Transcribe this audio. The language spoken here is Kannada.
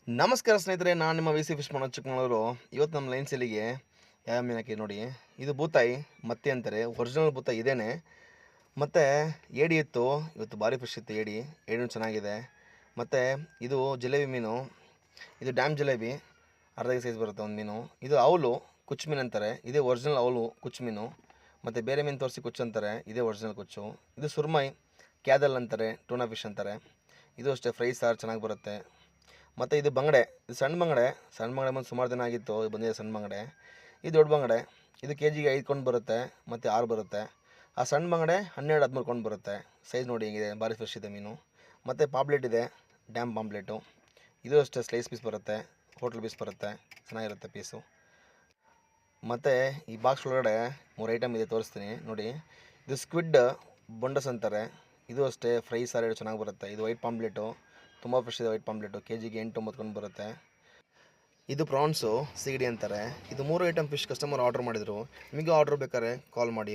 ನಮಸ್ಕಾರ ಸ್ನೇಹಿತರೆ, ನಾನು ನಿಮ್ಮ ವಿ ಸಿ ಫಿಶ್ ಮಾಡೋ ಚಿಕ್ಕಮಗಳೂರು. ಇವತ್ತು ನಮ್ಮ ಲೈನ್ ಸೇಲಿಗೆ ಯಾವ ಮೀನು ಹಾಕಿ ನೋಡಿ. ಇದು ಬೂತಾಯಿ ಮತ್ತೆ ಅಂತಾರೆ, ಒರಿಜಿನಲ್ ಬೂತಾಯಿ ಇದೇನೆ. ಮತ್ತು ಏಡಿ ಇತ್ತು, ಇವತ್ತು ಭಾರಿ ಫಿಶ್ ಇತ್ತು. ಏಡಿನೂ ಚೆನ್ನಾಗಿದೆ. ಮತ್ತು ಇದು ಜಿಲೇಬಿ ಮೀನು, ಇದು ಡ್ಯಾಮ್ ಜಿಲೇಬಿ, ಅರ್ಧ ಸೈಜ್ ಬರುತ್ತೆ ಒಂದು ಮೀನು. ಇದು ಅವಲು ಕುಚ್ಚು ಮೀನು ಅಂತಾರೆ, ಇದೇ ಒರಿಜಿನಲ್ ಅವಲು ಕುಚ್ಚು ಮೀನು. ಮತ್ತು ಬೇರೆ ಮೀನು ತೋರಿಸಿ ಕುಚ್ಚು ಅಂತಾರೆ, ಇದೇ ಒರಿಜಿನಲ್ ಕುಚ್ಚು. ಇದು ಸುರ್ಮೈ ಕ್ಯಾದಲ್ ಅಂತಾರೆ, ಟೂನಾ ಫಿಶ್ ಅಂತಾರೆ. ಇದು ಅಷ್ಟೇ ಫ್ರೈ ಸಾರು ಚೆನ್ನಾಗಿ ಬರುತ್ತೆ. ಮತ್ತು ಇದು ಬಂಗಡೆ, ಇದು ಸಣ್ಣ ಬಂಗಡೆ ಬಂದು ಸುಮಾರು ದಿನ ಆಗಿತ್ತು ಬಂದಿದೆ ಸಣ್ಣ ಬಂಗಡೆ. ಇದು ದೊಡ್ಡ ಬಂಗಡೆ, ಇದು ಕೆ ಜಿಗೆ 5 ಕೊಂಡು ಬರುತ್ತೆ ಮತ್ತು 6 ಬರುತ್ತೆ. ಆ ಸಣ್ಣ ಬಂಗಡೆ 12-13 ಕೊಂಡು ಬರುತ್ತೆ. ಸೈಜ್ ನೋಡಿ ಹೆಂಗಿದೆ, ಭಾರಿ ಫ್ರೆಶ್ ಇದೆ ಮೀನು. ಮತ್ತು ಪಾಂಪ್ಲೆಟ್ ಇದೆ, ಡ್ಯಾಮ್ ಪಾಂಪ್ಲೆಟು. ಇದು ಅಷ್ಟೇ ಸ್ಲೈಸ್ ಪೀಸ್ ಬರುತ್ತೆ, ಹೋಟ್ಲ್ ಪೀಸ್ ಬರುತ್ತೆ, ಚೆನ್ನಾಗಿರುತ್ತೆ ಪೀಸು. ಮತ್ತು ಈ ಬಾಕ್ಸ್ ಒಳಗಡೆ 3 ಐಟಮ್ ಇದೆ, ತೋರಿಸ್ತೀನಿ ನೋಡಿ. ಇದು ಸ್ಕ್ವಿಡ್ ಬೊಂಡಸ್ ಅಂತಾರೆ, ಇದು ಅಷ್ಟೇ ಫ್ರೈ ಸಾರು ಚೆನ್ನಾಗಿ ಬರುತ್ತೆ. ಇದು ವೈಟ್ ಪಾಂಪ್ಲೆಟು, ತುಂಬ ಫ್ರೆಶ್ ಇದೆ. ವೈಟ್ ಪಾಂಪ್ಲೆಟು ಕೆ ಜಿಗೆ 8-9 ಕೊಂಡು ಬರುತ್ತೆ. ಇದು ಪ್ರಾನ್ಸು ಸಿಗಡಿ ಅಂತಾರೆ. ಇದು 3 ಐಟಮ್ ಫಿಶ್ ಕಸ್ಟಮರ್ ಆರ್ಡರ್ ಮಾಡಿದರು. ನಿಮಗೆ ಆರ್ಡರ್ ಬೇಕಾದ್ರೆ ಕಾಲ್ ಮಾಡಿ.